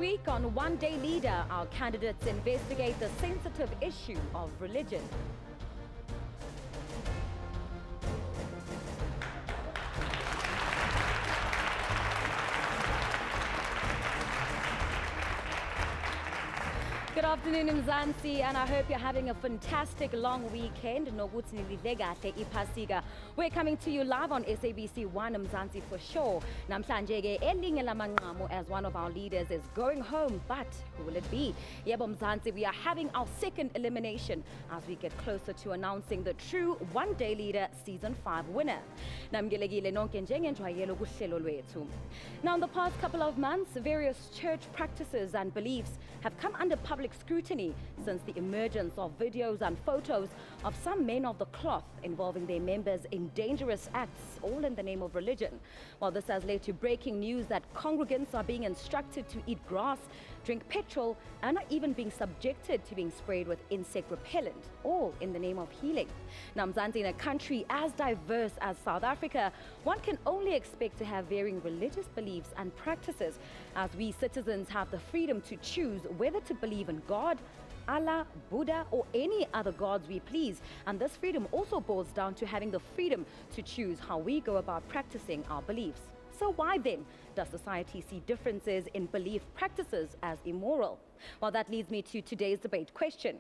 week on One Day Leader, our candidates investigate the sensitive issue of religion. Good afternoon, Mzansi, and I hope you're having a fantastic long weekend. We're coming to you live on SABC1 Mzansi for sure. Namhlanje elinye lamanqamu as one of our leaders is going home, but who will it be? Yebo Mzansi, we are having our second elimination as we get closer to announcing the true One Day Leader Season 5 winner. Now, in the past couple of months, various church practices and beliefs have come under public scrutiny since the emergence of videos and photos of some men of the cloth involving their members in dangerous acts, all in the name of religion. Well, this has led to breaking news that congregants are being instructed to eat grass, drink petrol, and are even being subjected to being sprayed with insect repellent, all in the name of healing. Now, Mzansi, in a country as diverse as South Africa, one can only expect to have varying religious beliefs and practices, as we citizens have the freedom to choose whether to believe in God, Allah, Buddha, or any other gods we please. And this freedom also boils down to having the freedom to choose how we go about practicing our beliefs. So why then does society see differences in belief practices as immoral? Well, that leads me to today's debate question.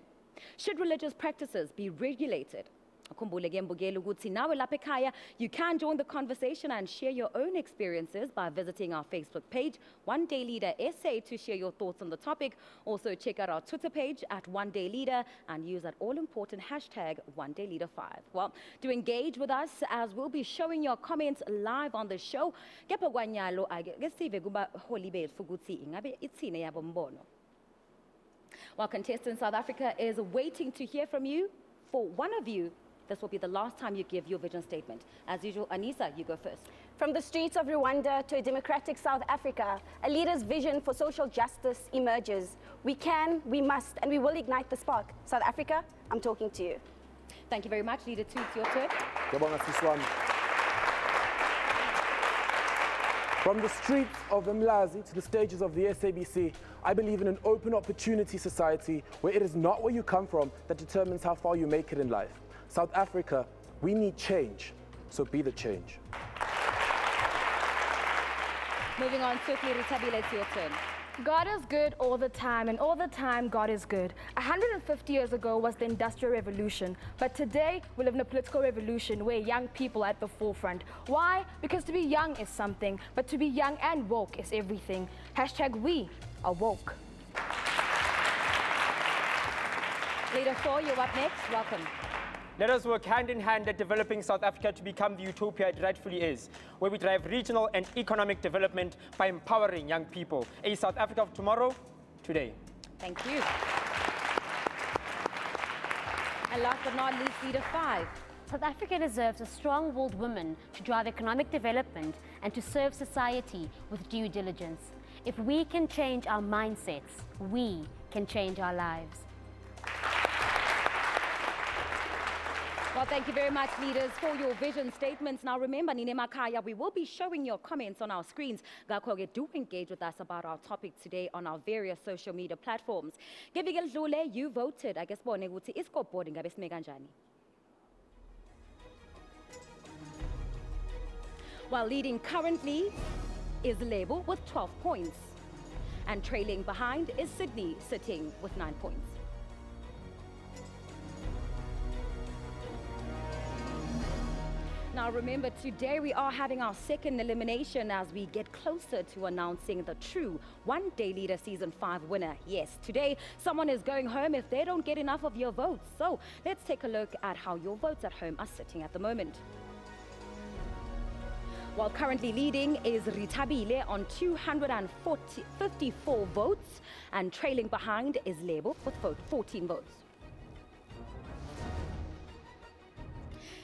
Should religious practices be regulated? You can join the conversation and share your own experiences by visiting our Facebook page, One Day Leader SA, to share your thoughts on the topic. Also, check out our Twitter page at One Day Leader and use that all-important hashtag OneDayLeader5. Well, to engage with us, as we'll be showing your comments live on the show. While contestant South Africa is waiting to hear from you, for one of you, this will be the last time you give your vision statement. As usual, Anissa, you go first. From the streets of Rwanda to a democratic South Africa, a leader's vision for social justice emerges. We can, we must, and we will ignite the spark. South Africa, I'm talking to you. Thank you very much. Leader 2, it's your turn. From the streets of Mlazi to the stages of the SABC, I believe in an open opportunity society where it is not where you come from that determines how far you make it in life. South Africa, we need change, so be the change. Moving on quickly, Ritabile, it's your turn. God is good all the time, and all the time God is good. 150 years ago was the Industrial Revolution, but today we live in a political revolution where young people are at the forefront. Why? Because to be young is something, but to be young and woke is everything. Hashtag we are woke. Leader 4, you're up next. Welcome. Let us work hand in hand at developing South Africa to become the utopia it rightfully is, where we drive regional and economic development by empowering young people. A South Africa of tomorrow, today. Thank you. And last but not least, Leader 5. South Africa deserves a strong-willed woman to drive economic development and to serve society with due diligence. If we can change our mindsets, we can change our lives. Well, thank you very much, leaders, for your vision statements. Now, remember, Nine Makaya, we will be showing your comments on our screens. Do engage with us about our topic today on our various social media platforms. You voted. I guess, while leading currently is Lebo with 12 points. And trailing behind is Sydney, sitting with 9 points. Now remember, today we are having our second elimination as we get closer to announcing the true One Day Leader Season 5 winner. Yes, today someone is going home if they don't get enough of your votes. So let's take a look at how your votes at home are sitting at the moment. While currently leading is Ritabile on 254 votes, and trailing behind is Lebo with 14 votes.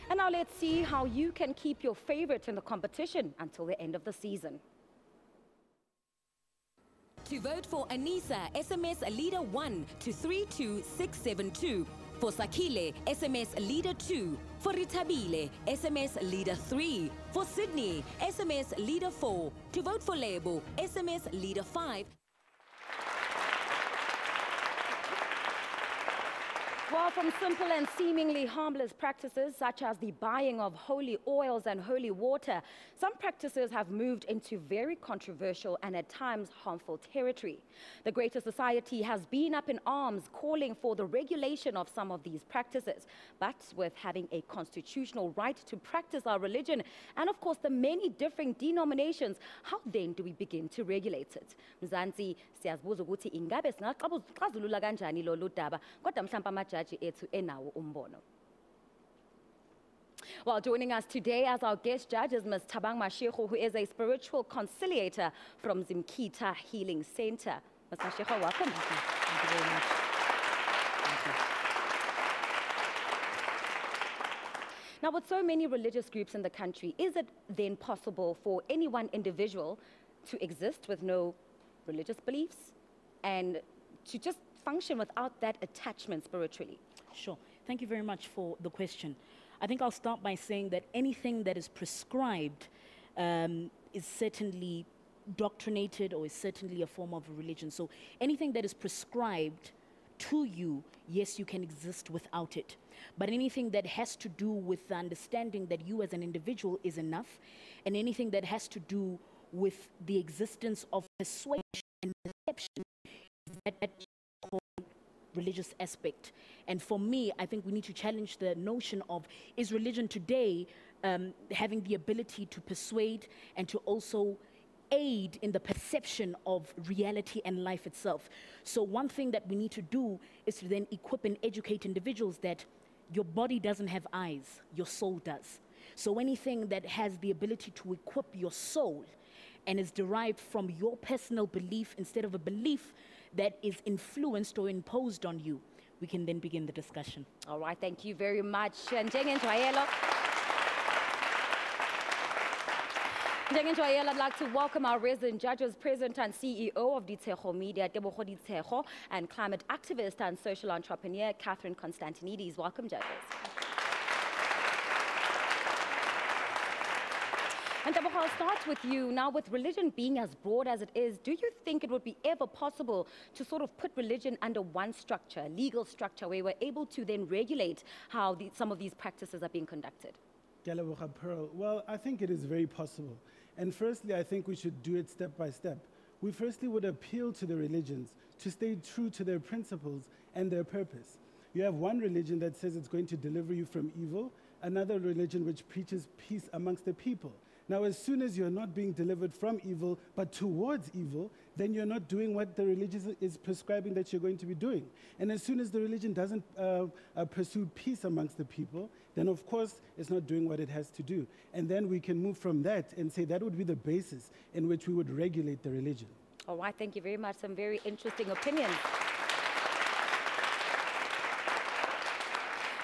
And now let's see how you can keep your favorite in the competition until the end of the season. To vote for Anissa, SMS Leader 1 to 32672. For Sakile, SMS Leader 2. For Ritabile, SMS Leader 3. For Sydney, SMS Leader 4. To vote for Lebo, SMS Leader 5. Well, from simple and seemingly harmless practices such as the buying of holy oils and holy water, some practices have moved into very controversial and at times harmful territory. The Greater Society has been up in arms calling for the regulation of some of these practices. But with having a constitutional right to practice our religion and of course the many different denominations, how then do we begin to regulate it? Mzansi, siyazibuza ukuthi ingabe singaxazulula kanjani lolu daba kodwa mhlawumbe amajaji ethu enawo umbono. Well, joining us today as our guest judge is Ms. Thabang Mashego, who is a spiritual conciliator from Zimkhitha Healing Center. Ms. Mashego, welcome. Thank you very much. Thank you. Now, with so many religious groups in the country, is it then possible for any one individual to exist with no religious beliefs and to just function without that attachment spiritually? Sure. Thank you very much for the question. I think I'll start by saying that anything that is prescribed is certainly doctrinated or is certainly a form of religion. So anything that is prescribed to you, yes, you can exist without it. But anything that has to do with the understanding that you as an individual is enough, and anything that has to do with the existence of persuasion and perception, that religious aspect. And for me, I think we need to challenge the notion of, is religion today having the ability to persuade and to also aid in the perception of reality and life itself? So one thing that we need to do is to then equip and educate individuals that your body doesn't have eyes, your soul does. So anything that has the ability to equip your soul and is derived from your personal belief instead of a belief that is influenced or imposed on you, we can then begin the discussion. All right, thank you very much. Njengenjwayelo, I'd like to welcome our resident judges, President and CEO of Ditshego Media, Tebogo Ditshego, and climate activist and social entrepreneur, Catherine Constantinides. Welcome, judges. And Tebogo, I'll start with you. Now, with religion being as broad as it is, do you think it would be ever possible to sort of put religion under one structure, legal structure, where we're able to then regulate how some of these practices are being conducted? Pearl, well, I think it is very possible. And firstly, I think we should do it step by step. We firstly would appeal to the religions to stay true to their principles and their purpose. You have one religion that says it's going to deliver you from evil, another religion which preaches peace amongst the people. Now, as soon as you're not being delivered from evil, but towards evil, then you're not doing what the religion is prescribing that you're going to be doing. And as soon as the religion doesn't pursue peace amongst the people, then of course it's not doing what it has to do. And then we can move from that and say that would be the basis in which we would regulate the religion. All right, thank you very much. Some very interesting opinions.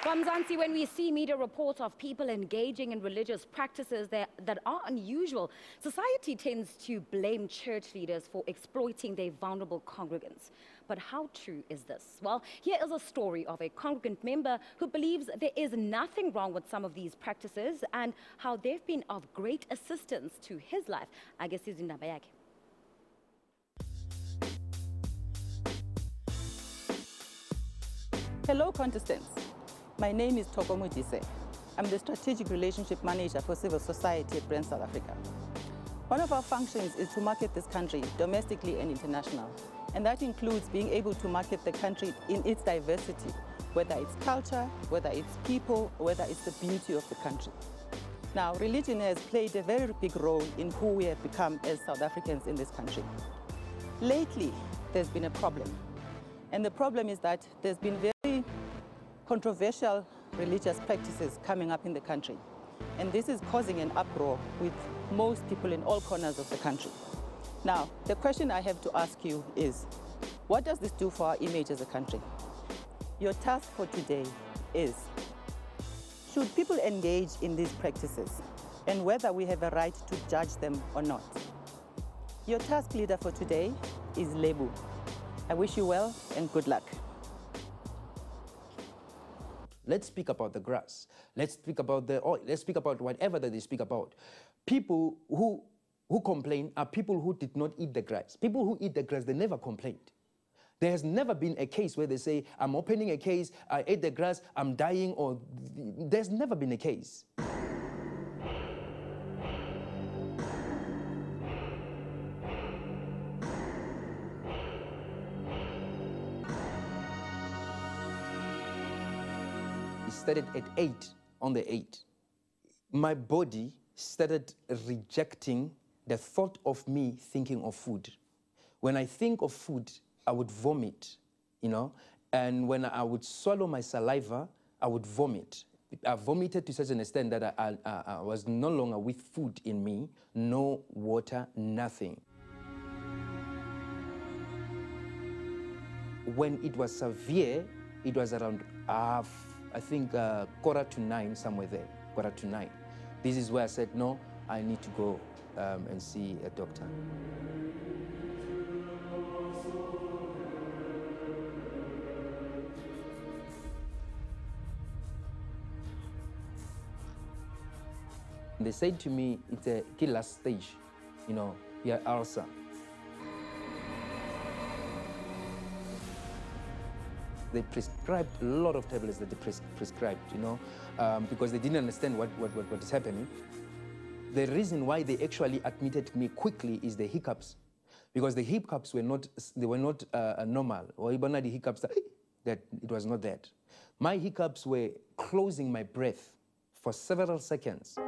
Mzansi, when we see media reports of people engaging in religious practices that are unusual, society tends to blame church leaders for exploiting their vulnerable congregants. But how true is this? Well, here is a story of a congregant member who believes there is nothing wrong with some of these practices and how they've been of great assistance to his life. I guess he's in Nabayake. Hello, contestants. My name is Toko Mujise. I'm the Strategic Relationship Manager for Civil Society at Brand South Africa. One of our functions is to market this country domestically and international. And that includes being able to market the country in its diversity, whether it's culture, whether it's people, or whether it's the beauty of the country. Now, religion has played a very big role in who we have become as South Africans in this country. Lately, there's been a problem. And the problem is that there's been very controversial religious practices coming up in the country. And this is causing an uproar with most people in all corners of the country. Now, the question I have to ask you is, what does this do for our image as a country? Your task for today is, should people engage in these practices and whether we have a right to judge them or not? Your task leader for today is Lebu. I wish you well and good luck. Let's speak about the grass. Let's speak about the oil. Let's speak about whatever that they speak about. People who complain are people who did not eat the grass. People who eat the grass, they never complained. There has never been a case where they say, I'm opening a case, I ate the grass, I'm dying, or there's never been a case. It started at 8, on the 8. My body started rejecting the thought of me thinking of food. When I think of food, I would vomit, you know, and when I would swallow my saliva, I would vomit. I vomited to such an extent that I was no longer with food in me, no water, nothing. When it was severe, it was around I think 8:45, somewhere there, 8:45. This is where I said, no, I need to go and see a doctor. They said to me, it's a last stage, you know, your ulcer. They prescribed a lot of tablets that they prescribed, you know, because they didn't understand what is happening. The reason why they actually admitted me quickly is the hiccups, because the hiccups were not normal, or even the hiccups that it was not that. My hiccups were closing my breath for several seconds.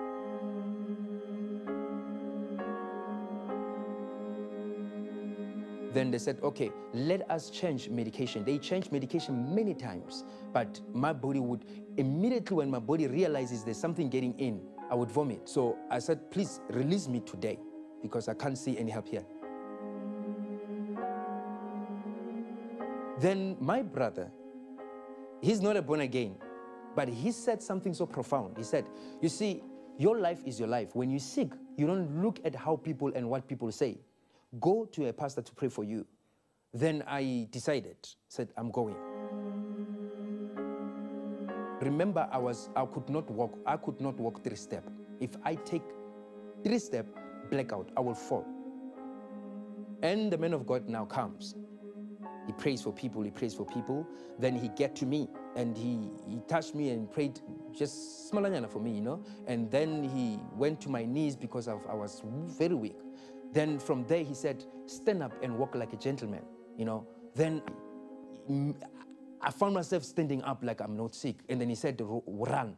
Then they said, okay, let us change medication. They changed medication many times, but my body would, immediately when my body realizes there's something getting in, I would vomit. So I said, please release me today because I can't see any help here. Then my brother, he's not a born again, but he said something so profound. He said, you see, your life is your life. When you're sick, you don't look at how people and what people say. Go to a pastor to pray for you. Then I decided, said, I'm going. Remember, I could not walk 3 steps. If I take 3 steps, blackout, I will fall. And the man of God now comes. He prays for people, Then he get to me, and he touched me and prayed just smalanyana for me, you know. And then he went to my knees because I was very weak. Then from there he said, stand up and walk like a gentleman, you know. Then I found myself standing up like I'm not sick. And then he said, run.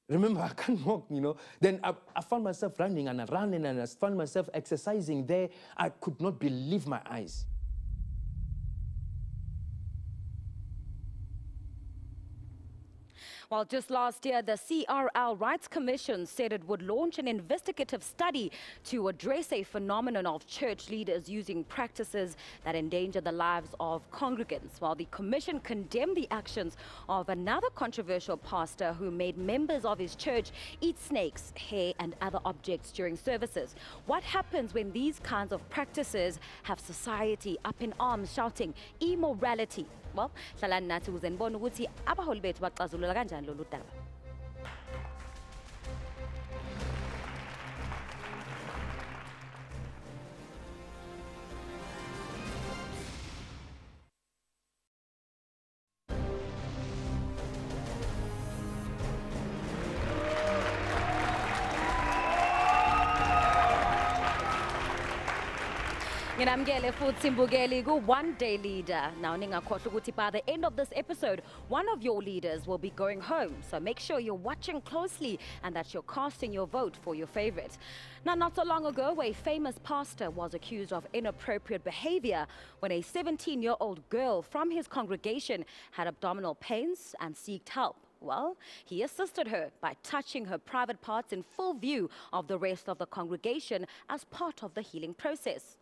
Remember, I can't walk, you know. Then I found myself running and I ran and I found myself exercising there. I could not believe my eyes. Well, just last year, the CRL Rights Commission said it would launch an investigative study to address a phenomenon of church leaders using practices that endanger the lives of congregants. While the commission condemned the actions of another controversial pastor who made members of his church eat snakes, hair and other objects during services. What happens when these kinds of practices have society up in arms shouting immorality? Well, hlalani nathi ukuze nibone ukuthi abaholi bethu baxazulula kanjani lolu daba. Nginamkele futhi mbukeli ku-One Day Leader. Now ningakhohlwa ukuthi by the end of this episode, one of your leaders will be going home. So make sure you're watching closely and that you're casting your vote for your favorite. Now, not so long ago, a famous pastor was accused of inappropriate behavior when a 17-year-old girl from his congregation had abdominal pains and sought help. Well, he assisted her by touching her private parts in full view of the rest of the congregation as part of the healing process.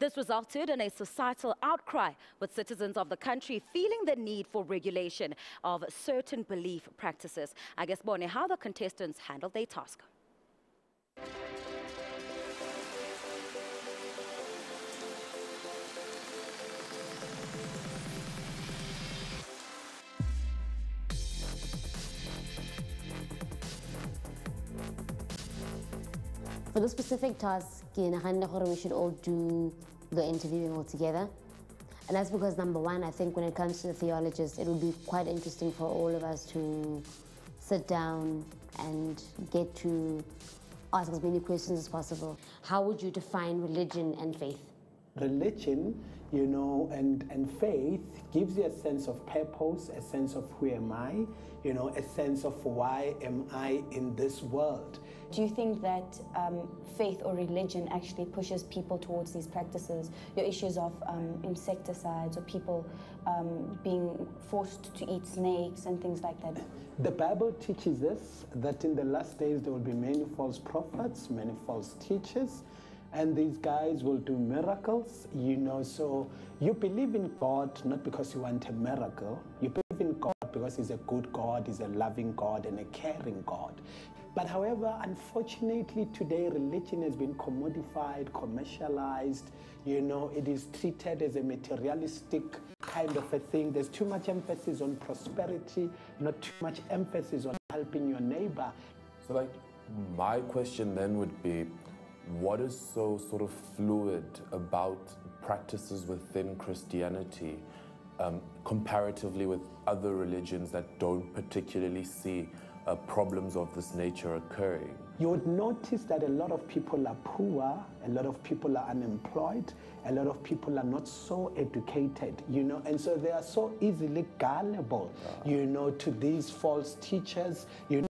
This resulted in a societal outcry, with citizens of the country feeling the need for regulation of certain belief practices. I guess, Bone, how the contestants handled their task. For the specific task, we should all do the interviewing all together. And that's because, number one, I think when it comes to the theologists, it would be quite interesting for all of us to sit down and get to ask as many questions as possible. How would you define religion and faith? Religion, you know, and faith gives you a sense of purpose, a sense of who am I, you know, a sense of why am I in this world. Do you think that faith or religion actually pushes people towards these practices? Your issues of insecticides or people being forced to eat snakes and things like that? The Bible teaches us that in the last days there will be many false prophets, many false teachers, and these guys will do miracles, you know. So you believe in God not because you want a miracle. You believe in God because He's a good God, He's a loving God and a caring God. But however, unfortunately today religion has been commodified, commercialized, you know, it is treated as a materialistic kind of a thing. There's too much emphasis on prosperity, not too much emphasis on helping your neighbor. So like, my question then would be, what is so sort of fluid about practices within Christianity comparatively with other religions that don't particularly see problems of this nature occurring? You would notice that a lot of people are poor, a lot of people are unemployed, a lot of people are not so educated, you know, and so they are so easily gullible, you know, to these false teachers, you know.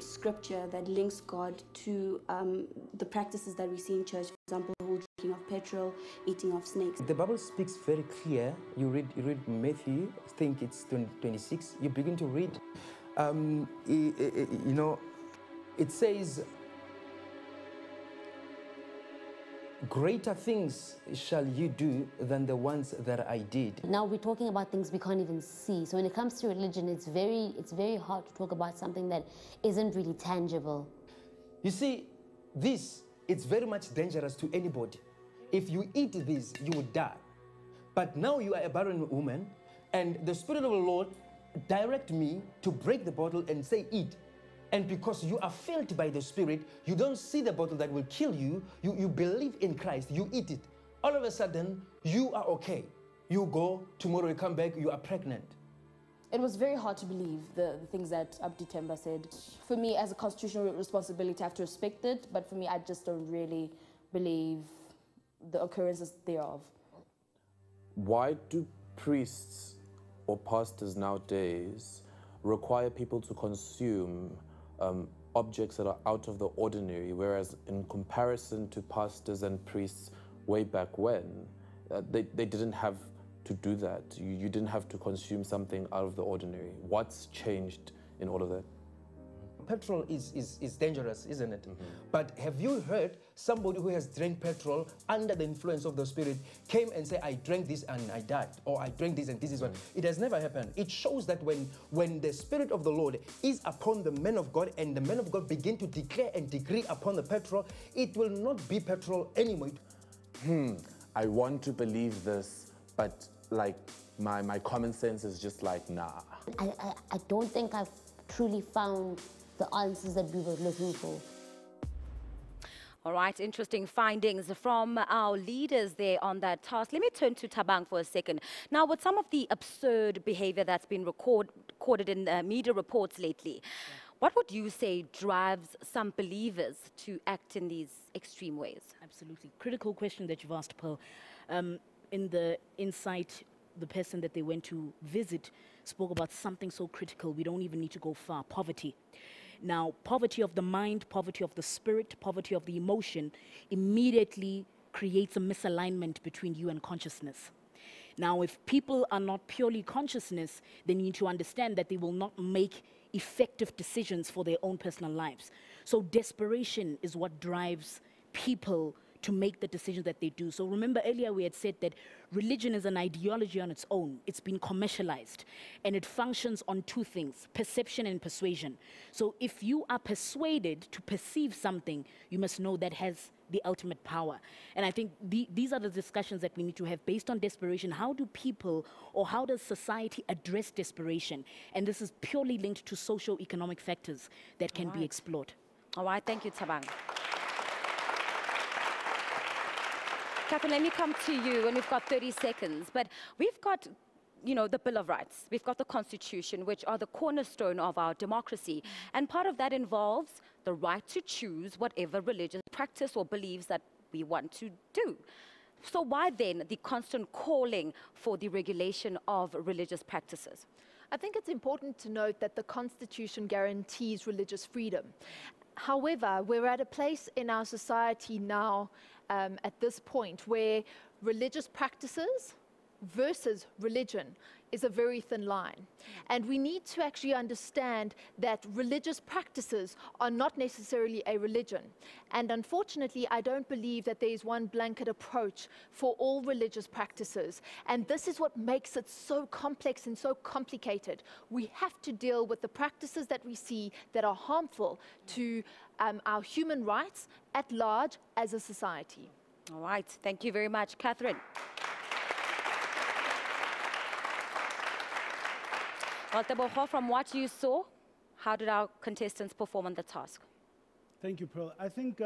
Scripture that links God to the practices that we see in church, for example, the whole drinking of petrol, eating of snakes. The Bible speaks very clear. You read Matthew, I think it's 26. You begin to read, you know, it says, greater things shall you do than the ones that I did. Now we're talking about things we can't even see. So when it comes to religion, it's very hard to talk about something that isn't really tangible. You see, it's very much dangerous to anybody. If you eat this, you will die. But now you are a barren woman, and the Spirit of the Lord direct me to break the bottle and say, eat. And because you are filled by the Spirit, you don't see the bottle that will kill you. You believe in Christ, you eat it. All of a sudden, you are okay. You go, tomorrow you come back, you are pregnant. It was very hard to believe the things that Abdi Temba said. For me, as a constitutional responsibility, I have to respect it, but for me, I just don't really believe the occurrences thereof. Why do priests or pastors nowadays require people to consume objects that are out of the ordinary, whereas in comparison to pastors and priests way back when, they didn't have to do that? You didn't have to consume something out of the ordinary. What's changed in all of that? Petrol is dangerous, isn't it? But have you heard somebody who has drank petrol under the influence of the Spirit came and say, I drank this and I died, or I drank this and this is what? It has never happened. It shows that when the Spirit of the Lord is upon the men of God and the men of God begin to declare and decree upon the petrol, it will not be petrol anymore. I want to believe this, but like my common sense is just like, nah. I don't think I've truly found the answers that we were looking for. All right, interesting findings from our leaders there on that task. Let me turn to Thabang for a second. Now, with some of the absurd behavior that's been recorded in media reports lately, what would you say drives some believers to act in these extreme ways? Absolutely. Critical question that you've asked, Pearl. In the insight, the person that they went to visit spoke about something so critical, we don't even need to go far: poverty. Now, poverty of the mind, poverty of the spirit, poverty of the emotion immediately creates a misalignment between you and consciousness. Now, if people are not purely consciousness, they need to understand that they will not make effective decisions for their own personal lives. So desperation is what drives people to make the decisions that they do. So remember earlier we had said that religion is an ideology on its own. It's been commercialized and it functions on two things: perception and persuasion. So if you are persuaded to perceive something, you must know that has the ultimate power. And I think these are the discussions that we need to have based on desperation. How do people, or how does society address desperation? And this is purely linked to socio-economic factors that can be explored. All right, thank you, Thabang. Catherine, let me come to you, and we've got 30 seconds. But we've got, you know, the Bill of Rights. We've got the Constitution, which are the cornerstone of our democracy. And part of that involves the right to choose whatever religious practice or beliefs that we want to do. So why then the constant calling for the regulation of religious practices? I think it's important to note that the Constitution guarantees religious freedom. However, we're at a place in our society now, at this point, where religious practices versus religion is a very thin line. And we need to actually understand that religious practices are not necessarily a religion. And unfortunately, I don't believe that there is one blanket approach for all religious practices. And this is what makes it so complex and so complicated. We have to deal with the practices that we see that are harmful to our human rights at large as a society. All right, thank you very much. Catherine. Well, Tebogo, from what you saw, how did our contestants perform on the task? Thank you, Pearl. I think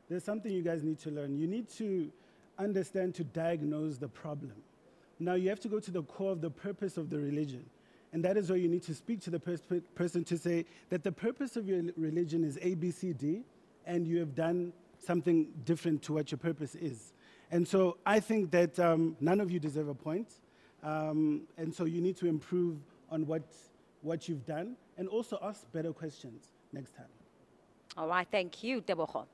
there's something you guys need to learn. You need to understand to diagnose the problem. Now, you have to go to the core of the purpose of the religion. And that is where you need to speak to the person to say that the purpose of your religion is A, B, C, D, and you have done something different to what your purpose is. And so I think that none of you deserve a point. And so you need to improve on what you've done and also ask better questions next time. All right, thank you, Tebogo.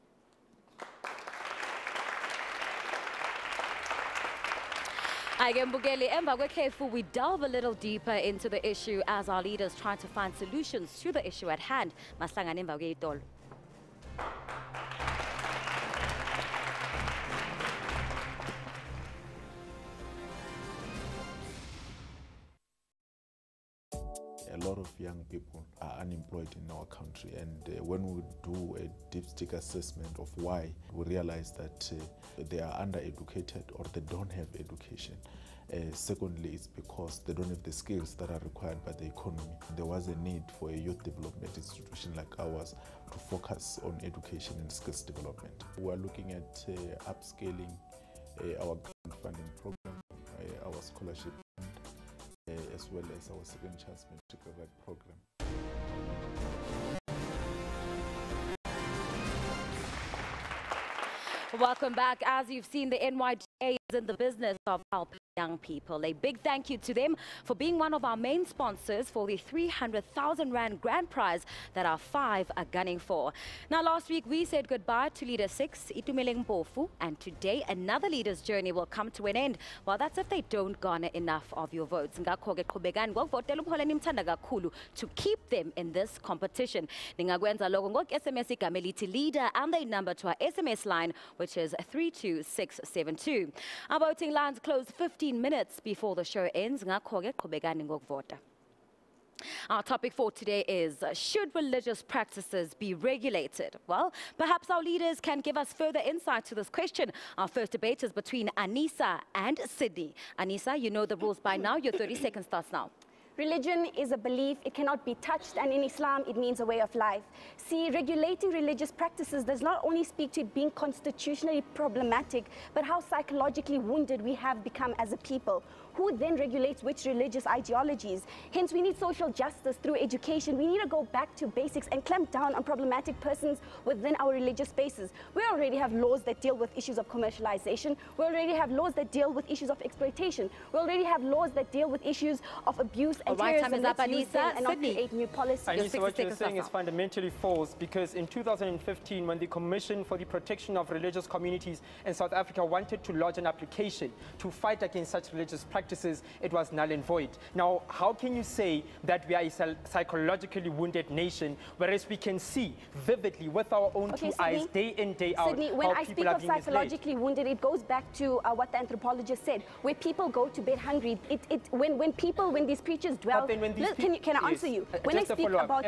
Again, Bugeli, Emba Kwekefu, we delve a little deeper into the issue as our leaders try to find solutions to the issue at hand. Maslanga Emba Kweitolo. A lot of young people are unemployed in our country, and when we do a dipstick assessment of why, we realize that they are undereducated or they don't have education. Secondly, it's because they don't have the skills that are required by the economy. There was a need for a youth development institution like ours to focus on education and skills development. We are looking at upscaling our grant funding program, our scholarship as well as our second chance medical right program. Welcome back. As you've seen, the NYDA is in the business of helping young people. A big thank you to them for being one of our main sponsors for the 300,000 Rand grand prize that our 5 are gunning for. Now, last week we said goodbye to Leader 6, Itumeleng Mpofu, and today another leader's journey will come to an end. Well, that's if they don't garner enough of your votes. To keep them in this competition. Ningakwenza lokho ngok-SMS igama elithi leader and the number to our SMS line, which is 32672. Our voting lines close 15 minutes before the show ends. Our topic for today is, should religious practices be regulated? Well, perhaps our leaders can give us further insight to this question. Our first debate is between Anissa and Sydney. Anissa, you know the rules by now. Your 30 seconds starts now. Religion is a belief, it cannot be touched, and in Islam it means a way of life. See, regulating religious practices does not only speak to it being constitutionally problematic, but how psychologically wounded we have become as a people. Who then regulates which religious ideologies? Hence, we need social justice through education. We need to go back to basics and clamp down on problematic persons within our religious spaces. We already have laws that deal with issues of commercialization. We already have laws that deal with issues of exploitation. We already have laws that deal with issues of abuse and terrorism. Let's use them and not create new policies. Anissa, what you're saying is fundamentally false, because in 2015, when the Commission for the Protection of Religious Communities in South Africa wanted to lodge an application to fight against such religious practices, it was null and void. Now, how can you say that we are a psychologically wounded nation, whereas we can see vividly with our own two eyes, day in, day out, Sydney, when I speak of psychologically wounded, it goes back to what the anthropologist said, where people go to bed hungry. When these preachers dwell, can I answer you? When I speak about,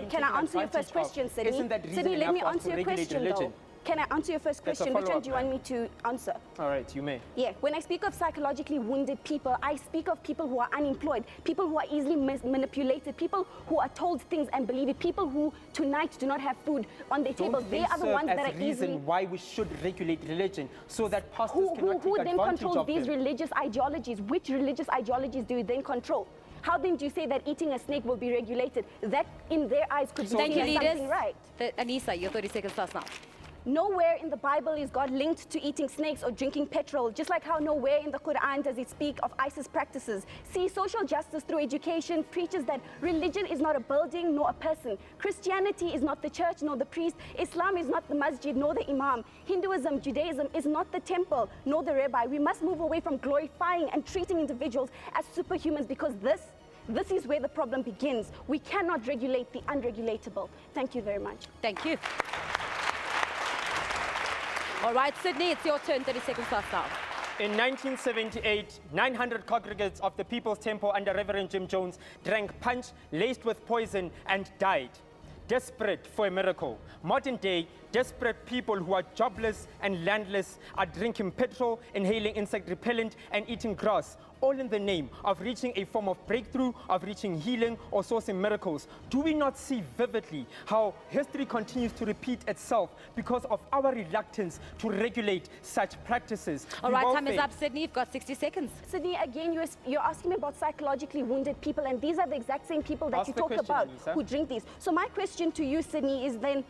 can I answer your first question, Sydney? Sydney, let me answer your question, though. Can I answer your first question? Which one do you want me to answer? All right, you may. Yeah, when I speak of psychologically wounded people, I speak of people who are unemployed, people who are easily manipulated, people who are told things and believe it, people who tonight do not have food on their table. They are the ones that are easily... why we should regulate religion, so that pastors cannot who take then advantage controls of these them. religious ideologies? Which religious ideologies do you then control? How then do you say that eating a snake will be regulated? That, in their eyes, could be seen as something right. Anissa, your 30 seconds starts now. Nowhere in the Bible is God linked to eating snakes or drinking petrol, just like how nowhere in the Quran does it speak of ISIS practices. See, social justice through education preaches that religion is not a building nor a person. Christianity is not the church nor the priest. Islam is not the masjid nor the imam. Hinduism, Judaism is not the temple nor the rabbi. We must move away from glorifying and treating individuals as superhumans, because this is where the problem begins. We cannot regulate the unregulatable. Thank you very much. Thank you. All right, Sydney, it's your turn. 30 seconds left now. In 1978, 900 congregants of the People's Temple under Reverend Jim Jones drank punch laced with poison and died, desperate for a miracle. Modern day, desperate people who are jobless and landless are drinking petrol, inhaling insect repellent, and eating grass, all in the name of reaching a form of breakthrough, of reaching healing or sourcing miracles. Do we not see vividly how history continues to repeat itself because of our reluctance to regulate such practices? All right, time is up, Sydney. You've got 60 seconds. Sydney, again, you're asking me about psychologically wounded people, and these are the exact same people that you talk about who drink these. So my question to you, Sydney, is then,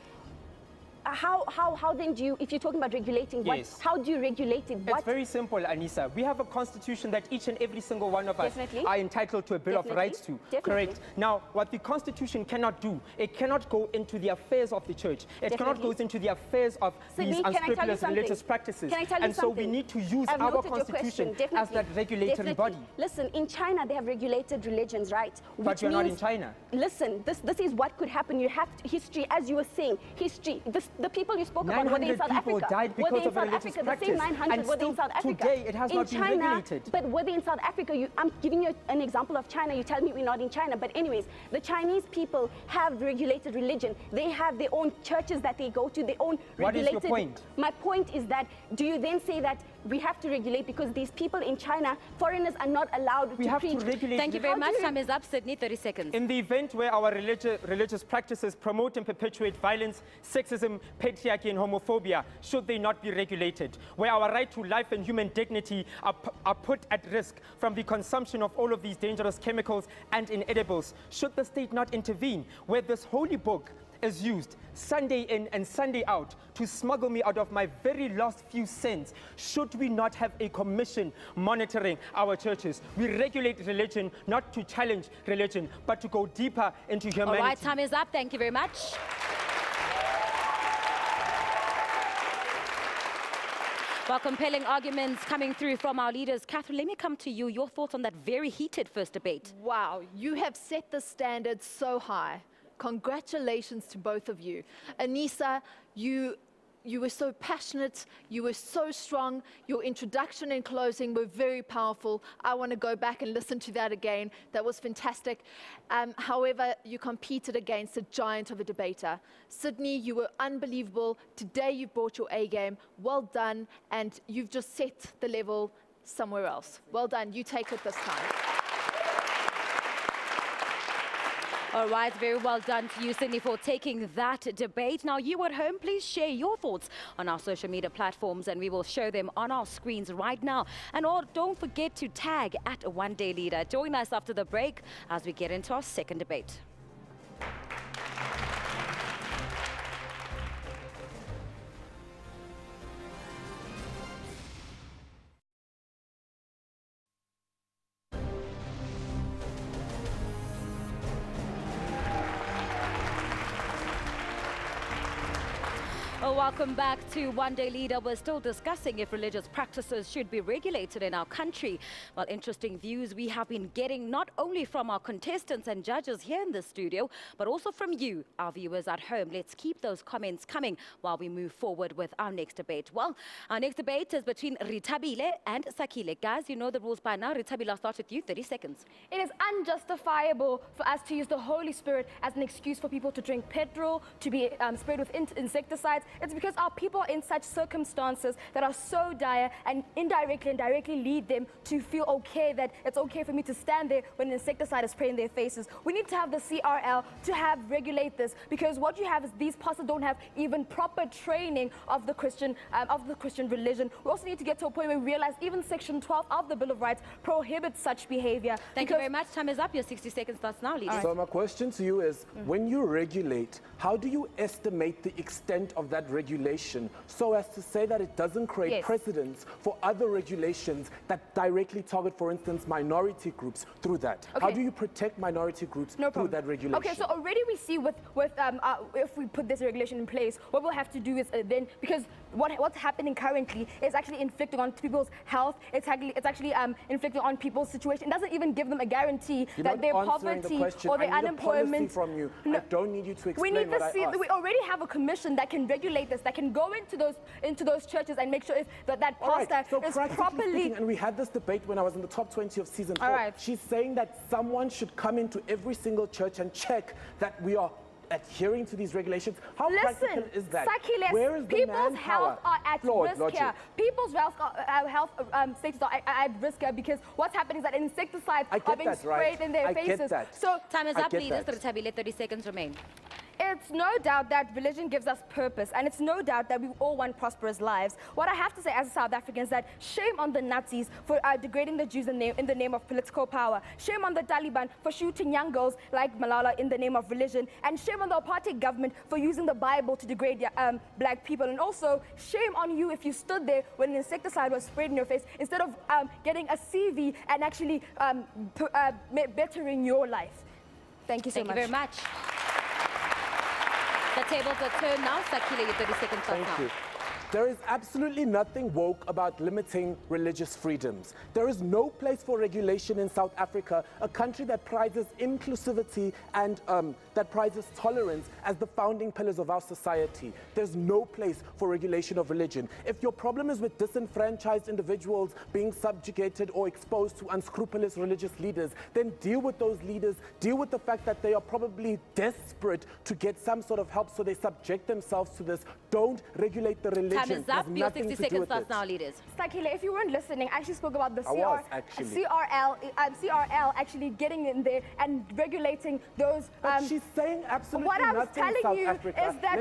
how then do you, if you're talking about regulating, how do you regulate it? It's very simple, Anissa. We have a constitution that each and every single one of us are entitled to a Bill of Rights to. Correct? Now, what the constitution cannot do, it cannot go into the affairs of the church. It cannot go into the affairs of these unscrupulous religious practices. And so we need to use our constitution as that regulatory body. Listen, in China, they have regulated religions, right? But you're not in China. Listen, this is what could happen. You have history, as you were saying, history. The people you spoke about were they in South Africa? Died because of religious practice. The same 900 were they in South Africa? Today, it has not been regulated. But were they in South Africa? I'm giving you an example of China. You tell me we're not in China. But anyways, the Chinese people have regulated religion. They have their own churches that they go to, their own regulated... What is your point? My point is that, do you then say that We have to regulate because these people in China, foreigners are not allowed to preach. Thank you very much. Time is up. Sydney, 30 seconds. In the event where our religious practices promote and perpetuate violence, sexism, patriarchy, and homophobia, should they not be regulated? Where our right to life and human dignity are put at risk from the consumption of all of these dangerous chemicals and inedibles, should the state not intervene? Where this holy book is used Sunday in and Sunday out to smuggle me out of my very last few cents, should we not have a commission monitoring our churches? We regulate religion not to challenge religion, but to go deeper into humanity. All right, time is up. Thank you very much. Well, compelling arguments coming through from our leaders. Catherine, let me come to you. Your thoughts on that very heated first debate. Wow, you have set the standard so high. Congratulations to both of you. Anissa, you were so passionate, you were so strong. Your introduction and closing were very powerful. I want to go back and listen to that again. That was fantastic. However, you competed against a giant of a debater. Sydney, you were unbelievable. Today you brought your A game. Well done, and you've just set the level somewhere else. Well done. You take it this time. All right, very well done to you, Sydney, for taking that debate. Now, you at home, please share your thoughts on our social media platforms, and we will show them on our screens right now. And don't forget to tag at One Day Leader. Join us after the break as we get into our second debate. Welcome back to One Day Leader. We're still discussing if religious practices should be regulated in our country. Well, interesting views we have been getting not only from our contestants and judges here in the studio, but also from you, our viewers at home. Let's keep those comments coming while we move forward with our next debate. Well, our next debate is between Rithabile and Sakile. Guys, you know the rules by now. Rithabile, I'll start with you. 30 seconds. It is unjustifiable for us to use the Holy Spirit as an excuse for people to drink petrol, to be sprayed with insecticides. It's because our people are in such circumstances that are so dire and indirectly and directly lead them to feel okay, that it's okay for me to stand there when an insecticide is spraying their faces. We need to have the CRL to regulate this, because what you have is these pastors don't have even proper training of the Christian religion. We also need to get to a point where we realize even Section 12 of the Bill of Rights prohibits such behavior. Thank you very much. Time is up. Your 60 seconds starts now, leader. So my question to you is, when you regulate, how do you estimate the extent of that regulation so as to say that it doesn't create precedents for other regulations that directly target, for instance, minority groups through that? How do you protect minority groups through that regulation? Okay, so already we see if we put this regulation in place, what we'll have to do is then, because what's happening currently is actually inflicting on people's health. It's actually inflicting on people's situation. It doesn't even give them a guarantee that their poverty or their unemployment. From you. No, I don't need you to explain. We need to see. We already have a commission that can regulate this, that can go into those churches and make sure that pastor is properly. Speaking, and we had this debate when I was in the top 20 of season 4. She's saying that someone should come into every single church and check that we are adhering to these regulations. How practical is that? Where is the people's health are at risk here. People's health status are at risk here, because what's happening is that insecticides are being sprayed in their faces. So time is up, leaders. 30 seconds remain. It's no doubt that religion gives us purpose, and it's no doubt that we all want prosperous lives. What I have to say as a South African is that shame on the Nazis for degrading the Jews in the name of political power. Shame on the Taliban for shooting young girls like Malala in the name of religion. And shame on the apartheid government for using the Bible to degrade black people. And also, shame on you if you stood there when an insecticide was sprayed in your face instead of getting a CV and actually bettering your life. Thank you so much. Thank you very much. The tables are turned now. Sakile, your 30 seconds Thank you. There is absolutely nothing woke about limiting religious freedoms. There is no place for regulation in South Africa, a country that prizes inclusivity and that prizes tolerance as the founding pillars of our society. There's no place for regulation of religion. If your problem is with disenfranchised individuals being subjugated or exposed to unscrupulous religious leaders, then deal with those leaders, deal with the fact that they are probably desperate to get some sort of help, so they subject themselves to this. Don't regulate the religion Time is up. Your 60 seconds starts now, leaders. Sakile, if you weren't listening, I actually spoke about the was, actually. CRL actually getting in there and regulating those. But she's saying absolutely what I was nothing, telling South you Africa. is that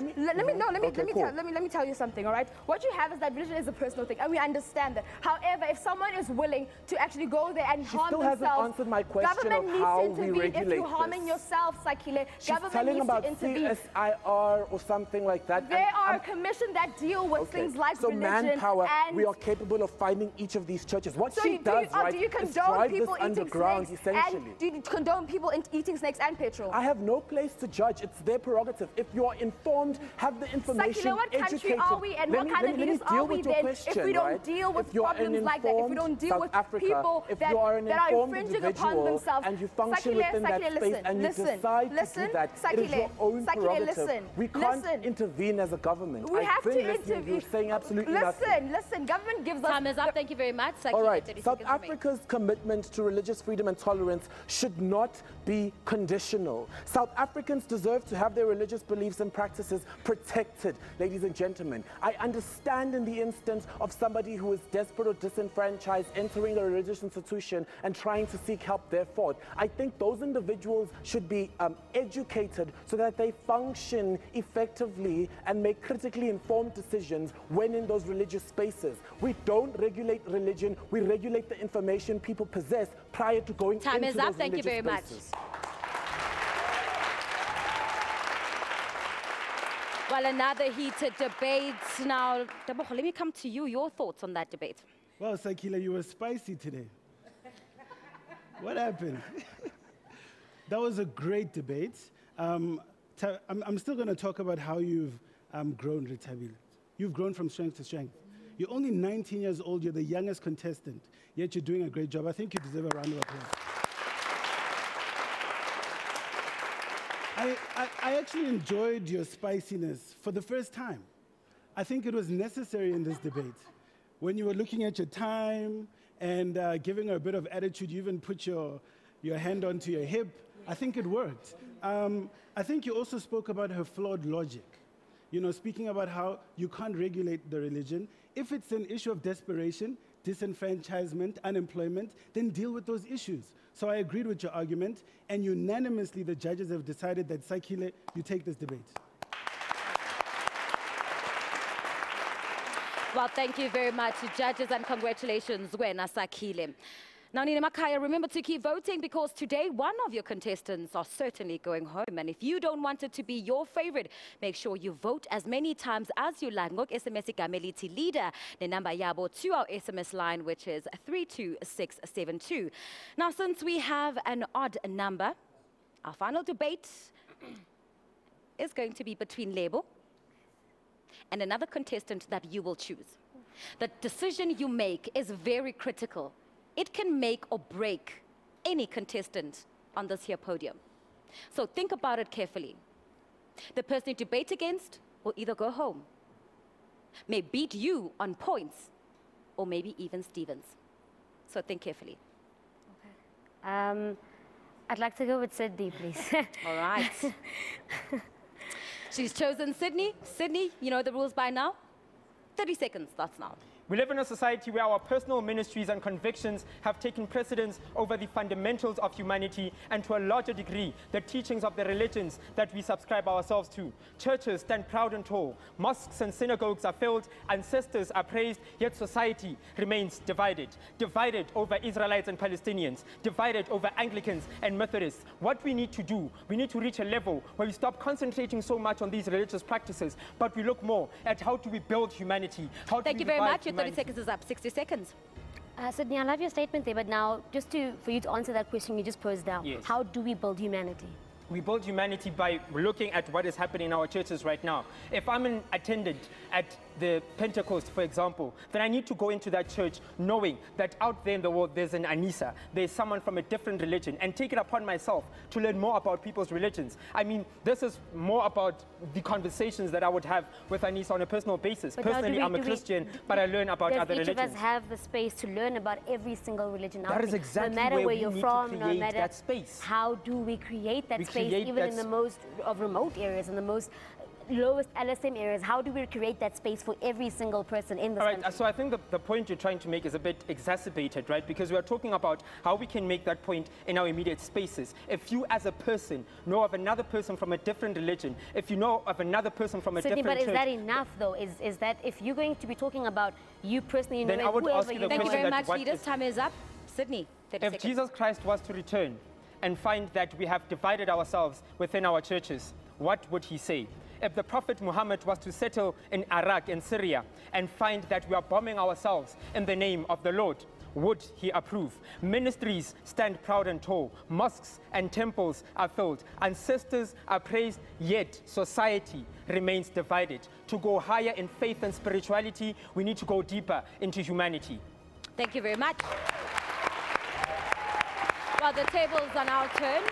let me tell you something. All right, what you have is that religion is a personal thing, and we understand that. However, if someone is willing to actually go there and harm still themselves, hasn't answered my question government of needs how to we intervene. If regulate you're harming this. yourself, Sakile, She's government telling needs about to intervene. CSIR or something like that. There are a commission that deal with things like so religion manpower, and we are capable of finding each of these churches. What so she does, right, do you is condone drive people this eating underground, snakes essentially. and do you condone people eating snakes and petrol? I have no place to judge. It's their prerogative. If you are informed, have the information, Sakile, what country educated. are we and what kind of leaders are we then if we don't deal with problems like that, if we don't deal with people that are infringing upon themselves? And you function within that space and you decide to do that, it is your own prerogative. We can't intervene as a government. We have to intervene. You're saying absolutely nothing. Listen, government gives us... Time is up. Thank you very much. All right. South Africa's commitment to religious freedom and tolerance should not be conditional. South Africans deserve to have their religious beliefs and practices protected, ladies and gentlemen. I understand in the instance of somebody who is desperate or disenfranchised entering a religious institution and trying to seek help therefore. I think those individuals should be educated so that they function effectively and make critically informed decisions when in those religious spaces. We don't regulate religion, we regulate the information people possess prior to going into those religious spaces. Time is up. Thank you very much. Well, another heated debate. Now, Tebogo, let me come to you. Your thoughts on that debate? Well, Sakila, you were spicy today. What happened? That was a great debate. I'm still going to talk about how you've grown, Ritabile. You've grown from strength to strength. You're only 19 years old. You're the youngest contestant, yet you're doing a great job. I think you deserve a round of applause. I actually enjoyed your spiciness for the first time. I think it was necessary in this debate. When you were looking at your time and giving her a bit of attitude, you even put your hand onto your hip. I think it worked. I think you also spoke about her flawed logic. You know, speaking about how you can't regulate the religion. If it's an issue of desperation, disenfranchisement, unemployment, then deal with those issues. So I agreed with your argument, and unanimously the judges have decided that, Sakile, you take this debate. Well, thank you very much, judges, and congratulations, Gwena Sakile. Now, Nina Makaya, remember to keep voting because today one of your contestants are certainly going home. And if you don't want it to be your favorite, make sure you vote as many times as you like. Ngok SMS igameliti leader the number yabo to our SMS line, which is 32672. Now, since we have an odd number, our final debate is going to be between Lebo and another contestant that you will choose. The decision you make is very critical. It can make or break any contestant on this here podium. So think about it carefully. The person you debate against will either go home, may beat you on points, or maybe even Stevens. So think carefully. Okay. I'd like to go with Sydney, please. All right. She's chosen Sydney. Sydney, you know the rules by now. 30 seconds, that's now. We live in a society where our personal ministries and convictions have taken precedence over the fundamentals of humanity and, to a larger degree, the teachings of the religions that we subscribe ourselves to. Churches stand proud and tall. Mosques and synagogues are filled. Ancestors are praised. Yet society remains divided. Divided over Israelites and Palestinians. Divided over Anglicans and Methodists. What we need to do, we need to reach a level where we stop concentrating so much on these religious practices, but we look more at how do we build humanity. Thank you very much. 30 seconds is up. 60 seconds. Sydney, I love your statement there, but now, just for you to answer that question you just posed now, yes. How do we build humanity? We build humanity by looking at what is happening in our churches right now. If I'm an attendant at the Pentecost, for example, then I need to go into that church knowing that out there in the world there's an Anissa, there's someone from a different religion, and take it upon myself to learn more about people's religions. I mean, this is more about the conversations that I would have with Anissa on a personal basis. But personally, I'm a Christian, but I learn about other religions. Does each of us have the space to learn about every single religion out there? That is exactly no matter where you're from, no matter that space. How do we create that space, even in the most of remote areas and the most lowest LSM areas, how do we create that space for every single person in this country? So I think the point you're trying to make is a bit exacerbated, right? Because we are talking about how we can make that point in our immediate spaces. If you as a person know of another person from a different religion, if you know of another person from a Sydney, different church... but is that enough, though? Is that if you're going to be talking about you personally, then I would ask you the Thank you question very much, leaders. If, time is up. Sydney, 30 if seconds. Jesus Christ was to return and find that we have divided ourselves within our churches, what would he say? If the Prophet Muhammad was to settle in Iraq and Syria and find that we are bombing ourselves in the name of the Lord, would he approve? Ministries stand proud and tall. Mosques and temples are filled. Ancestors are praised, yet society remains divided. To go higher in faith and spirituality, we need to go deeper into humanity. Thank you very much. Well, the tables are now turned.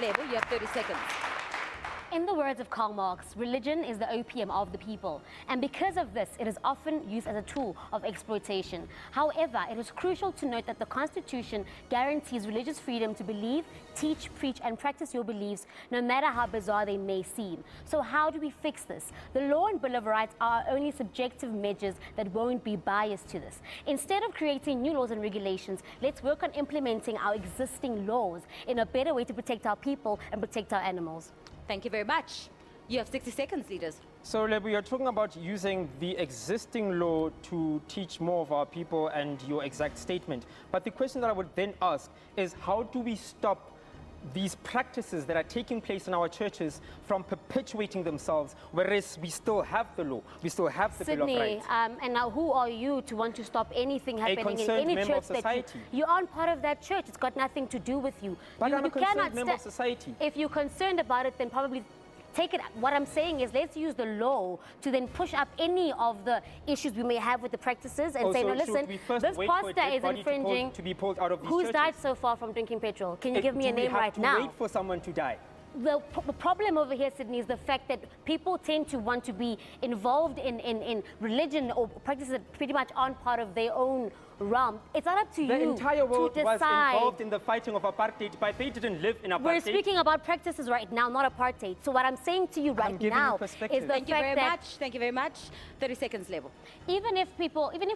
Lebo, you have 30 seconds. In the words of Karl Marx, religion is the opium of the people, and because of this, it is often used as a tool of exploitation. However, it is crucial to note that the Constitution guarantees religious freedom to believe, teach, preach, and practice your beliefs, no matter how bizarre they may seem. So how do we fix this? The law and Bill of Rights are only subjective measures that won't be biased to this. Instead of creating new laws and regulations, let's work on implementing our existing laws in a better way to protect our people and protect our animals. Thank you very much. You have 60 seconds, leaders. So, Lebo, you're talking about using the existing law to teach more of our people and your exact statement. But the question that I would then ask is, how do we stop these practices that are taking place in our churches from perpetuating themselves, whereas we still have the law, we still have the Bill of Sydney, Rights? and now who are you to want to stop anything happening in any church that you aren't part of that church? It's got nothing to do with you. But you I'm a concerned member of society. If you're concerned about it, then probably take it. What I'm saying is, let's use the law to then push up any of the issues we may have with the practices and say, no, listen, this pastor is infringing. To be pulled out of these Who's churches? died so far from drinking petrol? Can you give me a name right now? Do we have to wait for someone to die? The problem over here, Sydney, is the fact that people tend to want to be involved in religion or practices that pretty much aren't part of their own realm. It's not up to you The entire world to was decide. involved in the fighting of apartheid, but they didn't live in apartheid. We're speaking about practices right now, not apartheid. So what I'm saying to you right now is the Thank you very much. Thank you very much. 30 seconds, Lebo. Even if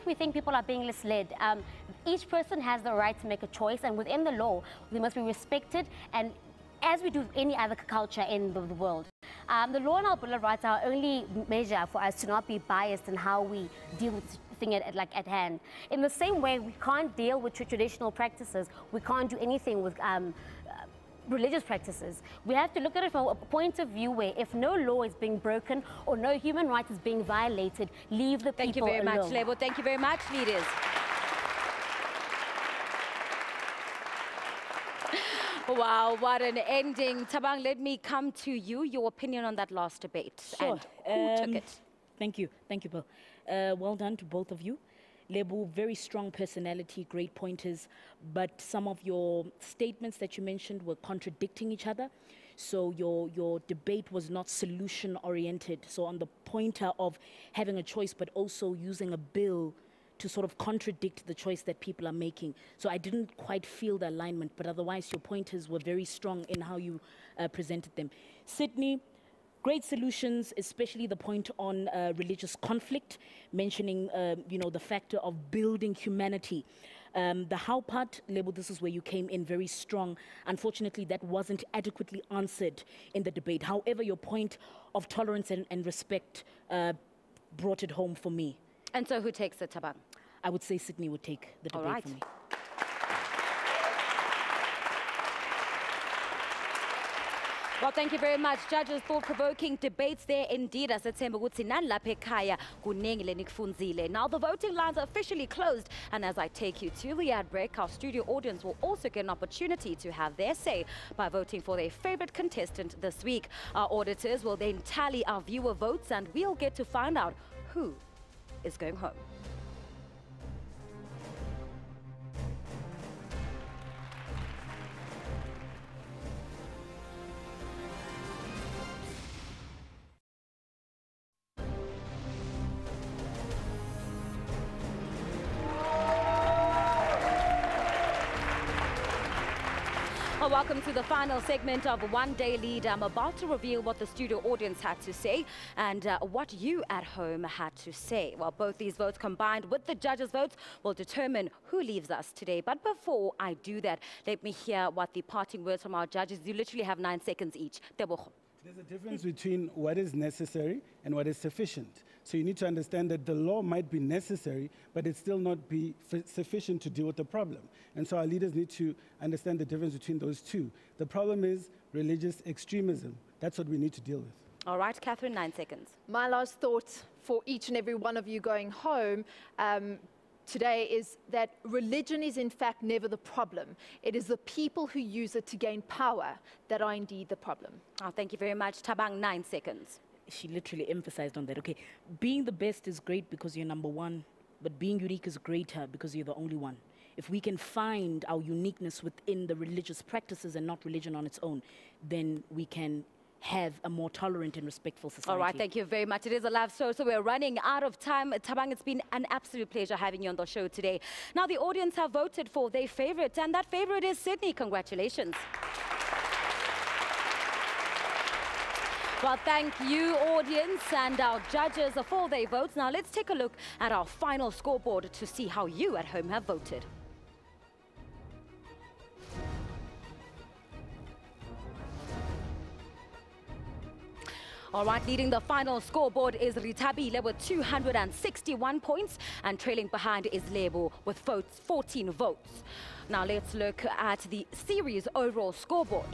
we think people are being misled, each person has the right to make a choice, and within the law, they must be respected, and as we do any other culture in the world. The law and our Bill of Rights are our only measure for us to not be biased in how we deal with the thing at hand. In the same way, we can't deal with traditional practices. We can't do anything with religious practices. We have to look at it from a point of view where if no law is being broken or no human right is being violated, leave the people alone. Thank you very much, Lebo. Thank you very much, leaders. Wow, what an ending. Thabang, let me come to you. Your opinion on that last debate. Sure. And who took it? Thank you, Bill. Well done to both of you. Lebo, very strong personality, great pointers, but some of your statements that you mentioned were contradicting each other. So your debate was not solution-oriented. So on the pointer of having a choice, but also using a bill to sort of contradict the choice that people are making. So I didn't quite feel the alignment, but otherwise your pointers were very strong in how you presented them. Sydney, great solutions, especially the point on religious conflict, mentioning the factor of building humanity. The how part, Lebo, this is where you came in very strong. Unfortunately, that wasn't adequately answered in the debate. However, your point of tolerance and respect brought it home for me. And so who takes it, Thabang? I would say Sydney would take the debate for me. Well, thank you very much. Judges, thought-provoking debates there indeed. As it's now the voting lines are officially closed. And as I take you to the ad break, our studio audience will also get an opportunity to have their say by voting for their favorite contestant this week. Our auditors will then tally our viewer votes and we'll get to find out who is going home. Well, welcome to the final segment of One Day Lead. I'm about to reveal what the studio audience had to say and what you at home had to say. Well, both these votes combined with the judges' votes will determine who leaves us today. But before I do that, let me hear what the parting words from our judges. You literally have 9 seconds each. There's a difference between what is necessary and what is sufficient. So you need to understand that the law might be necessary, but it still not be sufficient to deal with the problem. And so our leaders need to understand the difference between those two. The problem is religious extremism. That's what we need to deal with. All right, Catherine, 9 seconds. My last thought for each and every one of you going home today is that religion is in fact never the problem. It is the people who use it to gain power that are indeed the problem. Oh, thank you very much. Tabang, 9 seconds. She literally emphasized on that. Okay, being the best is great because you're number one, but being unique is greater because you're the only one. If we can find our uniqueness within the religious practices and not religion on its own, then we can have a more tolerant and respectful society. All right, thank you very much. It is a live show, so we're running out of time. Tabang, it's been an absolute pleasure having you on the show today. Now, the audience have voted for their favorite, and that favorite is Sydney. Congratulations. Well, thank you, audience, and our judges for their votes. Now, let's take a look at our final scoreboard to see how you at home have voted. All right, leading the final scoreboard is Ritabile with 261 points, and trailing behind is Lebo with 14 votes. Now, let's look at the series overall scoreboard.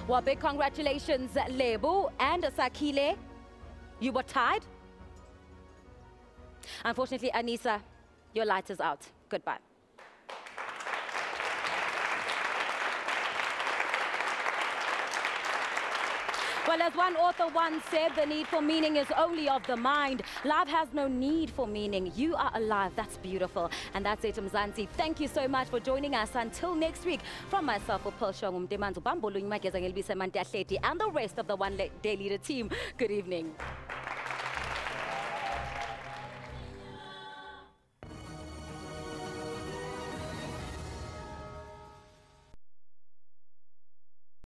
Well, big congratulations, Lebo and Sakile. You were tied. Unfortunately, Anisa, your light is out. Goodbye. Well, as one author once said, the need for meaning is only of the mind. Life has no need for meaning. You are alive. That's beautiful. And that's it, Mzansi. Thank you so much for joining us. Until next week, from myself, and the rest of the One Day Leader team, good evening.